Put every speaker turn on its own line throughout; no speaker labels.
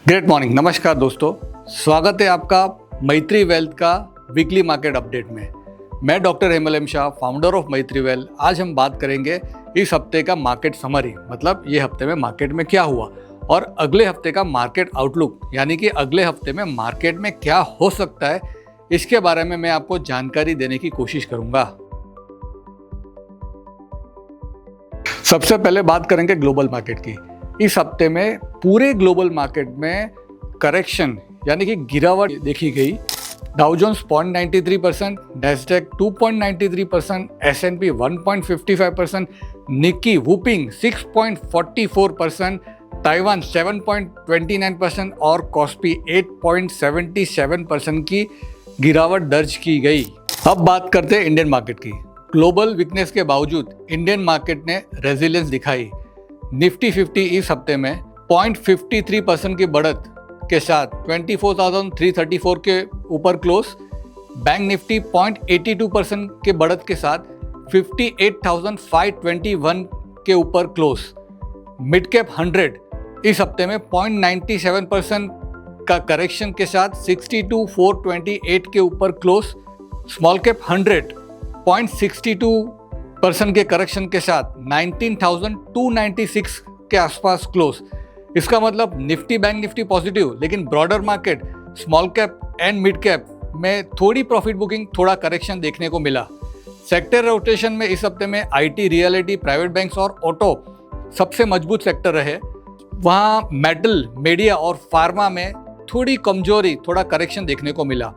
Great morning, नमस्कार दोस्तों। स्वागत है आपका मैत्री वेल्थ का वीकली मार्केट अपडेट में। मैं doctor Hemal M Shah, founder of Maitri Wealth. आज हम बात करेंगे इस हफ्ते का मार्केट समरी, मतलब ये हफ्ते में मार्केट में क्या हुआ और अगले हफ्ते का मार्केट आउटलुक, यानी कि अगले हफ्ते में मार्केट में क्या हो सकता है, इसके बारे में मैं आपको जानकारी देने की कोशिश करूंगा। सबसे पहले बात करेंगे ग्लोबल मार्केट की। इस हफ्ते में पूरे ग्लोबल मार्केट में करेक्शन यानी कि गिरावट देखी गई। Dow Jones 0.93%, Nasdaq 2.93%, S&P 1.55%, Nikkei whopping 6.44%, Taiwan 7.29% और कॉस्पी 8.77% की गिरावट दर्ज की गई। अब बात करते हैं इंडियन मार्केट की। ग्लोबल वीकनेस के बावजूद इंडियन मार्केट ने रेजिलियंस दिखाई। निफ्टी 50 इस हफ्ते में 0.53% की बढ़त के साथ 24,334 के ऊपर क्लोज। बैंक निफ्टी 0.82% के बढ़त के साथ 58,521 के ऊपर क्लोज। मिड कैप 100 इस हफ्ते में 0.97% का करेक्शन के साथ 62,428 के ऊपर क्लोज। स्मॉल कैप 100 0.62% के करेक्शन के साथ 19,296 के आसपास क्लोज। इसका मतलब निफ्टी बैंक निफ्टी पॉजिटिव, लेकिन broader market small cap and mid cap में थोड़ी प्रॉफिट बुकिंग, थोड़ा करेक्शन देखने को मिला। सेक्टर रोटेशन में इस हफ्ते में आईटी, रियलिटी, प्राइवेट बैंक्स और ऑटो सबसे मजबूत सेक्टर रहे। वहाँ मेटल, मीडिया और फार्मा में थोड़ी कमजोरी, थोड़ा करेक्शन देखने को मिला।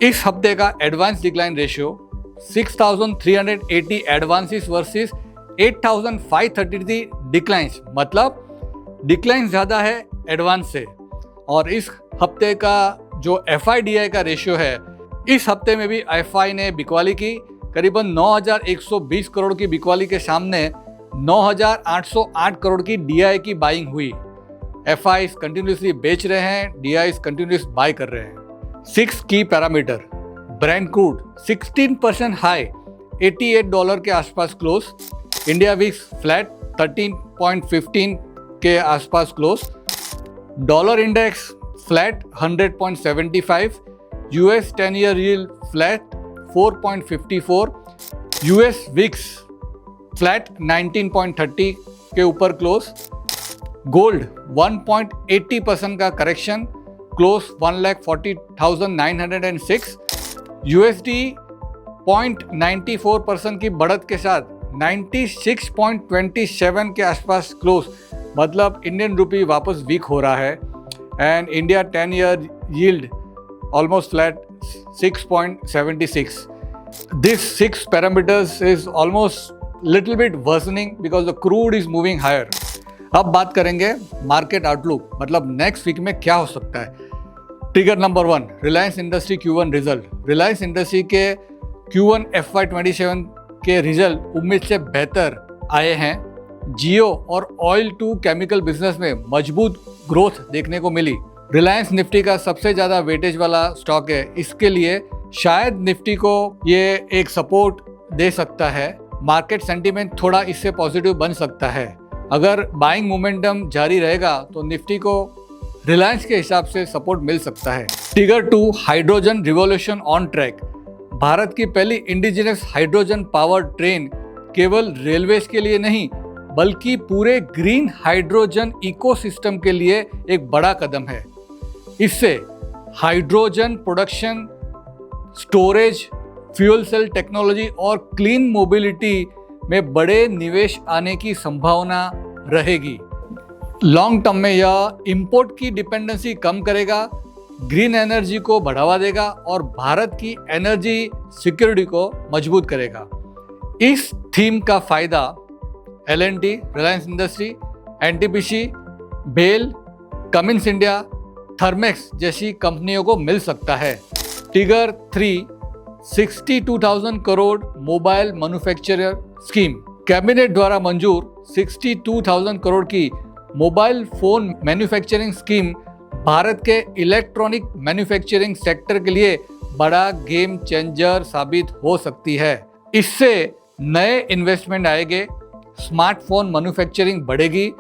इस हफ्ते का advance decline ratio 6,380 advances versus 8,533 declines, मतलब डिक्लाइन ज़्यादा है एडवांस से। और इस हफ्ते का जो FIDI का रेशियो है, इस हफ्ते में भी FI ने बिकवाली की। करीबन 9,120 करोड़ की बिकवाली के सामने 9,808 करोड़ की DI की बाइंग हुई। FI कंटिन्यूसली बेच रहे हैं, DI कंटिन्यूस बाय कर रहे हैं। 6 की पैरामीटर। ब्रेंट क्रूड 16% हाई, $88 के आसपास क्लोज। इंडिया विक्स फ्लैट 13.15 के आसपास close. Dollar index flat 100.75। US 10 year yield flat 4.54। US VIX flat 19.30 के ऊपर क्लोज। गोल्ड 1.80% का करेक्शन, क्लोज 1,40,906। USD 0.94% की बढ़त के साथ 96.27 के आसपास क्लोज, मतलब इंडियन रुपी वापस वीक हो रहा है। And India 10 year yield almost flat 6.76। This 6 parameters is almost little bit worsening because the crude is moving higher. अब बात करेंगे मार्केट आउटलुक, मतलब नेक्स्ट वीक में क्या हो सकता है। Trigger number 1, Reliance Industry Q1 रिजल्ट। रिलायंस इंडस्ट्री के Q1 FY27 के रिजल्ट उम्मीद से बेहतर आए हैं। जियो और ऑयल टू केमिकल बिजनेस में मजबूत ग्रोथ देखने को मिली। रिलायंस निफ्टी का सबसे ज़्यादा वेटेज वाला स्टॉक है, इसके लिए शायद निफ्टी को ये एक सपोर्ट दे सकता है। मार्केट सेंटीमेंट थोड़ा इससे पॉजिटिव बन सकता है। अगर बाइंग मोमेंटम जारी रहेगा तो निफ्टी को रिलायंस के हिसाब से सपोर्ट मिल सकता है। Trigger 2, hydrogen revolution on track. Bharat की पहली इंडिजिनस हाइड्रोजन पावर ट्रेन केवल रेलवेज के लिए नहीं, बल्कि पूरे ग्रीन हाइड्रोजन इकोसिस्टम के लिए एक बड़ा कदम है। इससे hydrogen production, storage, fuel cell technology और क्लीन मोबिलिटी में बड़े निवेश आने की संभावना रहेगी। लॉन्ग टर्म में यह इंपोर्ट की डिपेंडेंसी कम करेगा, ग्रीन एनर्जी को बढ़ावा देगा और भारत की एनर्जी सिक्योरिटी को मजबूत करेगा। इस थीम का फायदा L&T, Reliance Industry, NTPC, BEL, Cummins India, Thermax जैसी कंपनियों को मिल सकता है। Trigger 3, 62,000 crore mobile manufacturer scheme. Cabinet द्वारा मंजूर 62,000 करोड़ की mobile phone manufacturing scheme Bharat के इलेक्ट्रॉनिक मैन्युफैक्चरिंग सेक्टर के लिए बड़ा गेम चेंजर साबित हो सकती है। इससे नए इन्वेस्टमेंट आएंगे, स्मार्टफोन मैन्युफैक्चरिंग बढ़ेगी,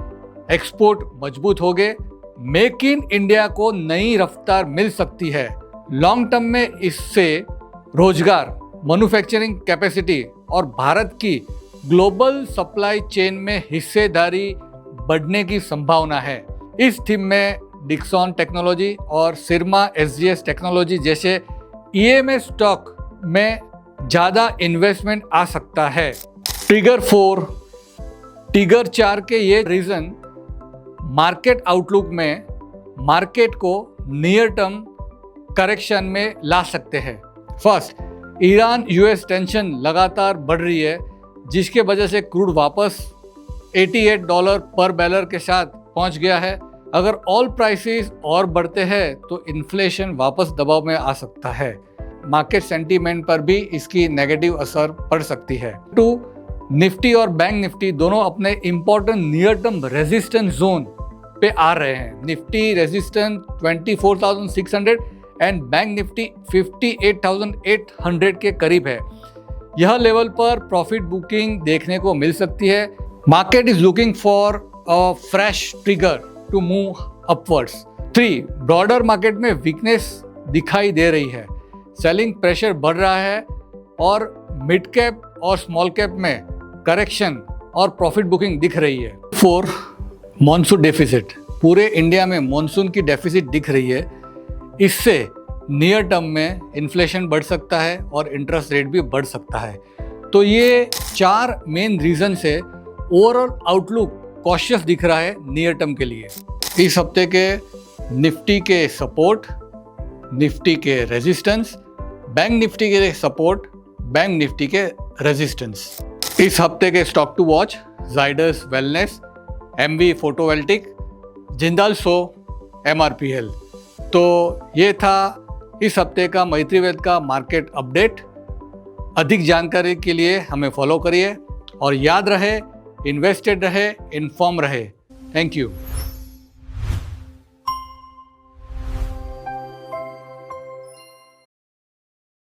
एक्सपोर्ट मजबूत होंगे, मेक इन इंडिया को नई रफ्तार मिल सकती है। लॉन्ग टर्म में इससे रोजगार, मैन्युफैक्चरिंग कैपेसिटी और भारत की ग्लोबल सप्लाई चेन में हिस्सेदारी बढ़ने की संभावना है। इस थीम में डिक्सन टेक्नोलॉजी और सिरमा एसजीएस टेक्नोलॉजी जैसे ईएमएस स्टॉक में ज़्यादा इन्वेस्टमेंट आ सकता है। ट्रिगर 4, ट्रिगर 4 के ये रीज़न मार्केट आउटलुक में मार्केट को नियर टर्म करेक्शन में ला सकते हैं। फर्स्ट, ईरान यूएस टेंशन लगातार बढ़ रही है, जिसके वजह से क्रूड वापस $88 पर बैरल के साथ पहुंच गया है। अगर ऑयल प्राइसेस और बढ़ते हैं तो इन्फ्लेशन वापस दबाव में आ सकता है। मार्केट सेंटीमेंट पर भी इसकी नेगेटिव असर पड़ सकती है। 2, निफ्टी और बैंक निफ्टी दोनों अपने important near term resistance zone पे आ रहे हैं। Nifty resistance 24,600 and bank Nifty 58,800 के करीब है। यह लेवल पर प्रॉफिट बुकिंग देखने को मिल सकती है। Market is looking for a fresh trigger to move upwards. 3, broader market में वीकनेस दिखाई दे रही है। सेलिंग प्रेशर बढ़ रहा है और मिड कैप और स्मॉल कैप में करेक्शन और प्रॉफिट बुकिंग दिख रही है। 4, मॉनसून डेफिसिट। पूरे इंडिया में मॉनसून की डेफिसिट दिख रही है। इससे नियर टर्म में इन्फ्लेशन बढ़ सकता है और इंटरेस्ट रेट भी बढ़ सकता है। तो ये 4 मेन रीजन से ओवरऑल आउटलुक कॉशियस दिख रहा है नियर टर्म के लिए। इस हफ्ते के निफ्टी के सपोर्ट, निफ्टी के रेजिस्टेंस, बैंक निफ्टी के सपोर्ट, बैंक निफ्टी के रेजिस्टेंस। इस हफ्ते के stock to watch: Zydus wellness, Emmvee photovoltaic, Jindal saw, MRPL। तो ये था इस हफ्ते का मैत्री वेद का मार्केट अपडेट। अधिक जानकारी के लिए हमें फॉलो करिए और याद रहे, इन्वेस्टेड रहे, इन्फॉर्म रहे। Thank you.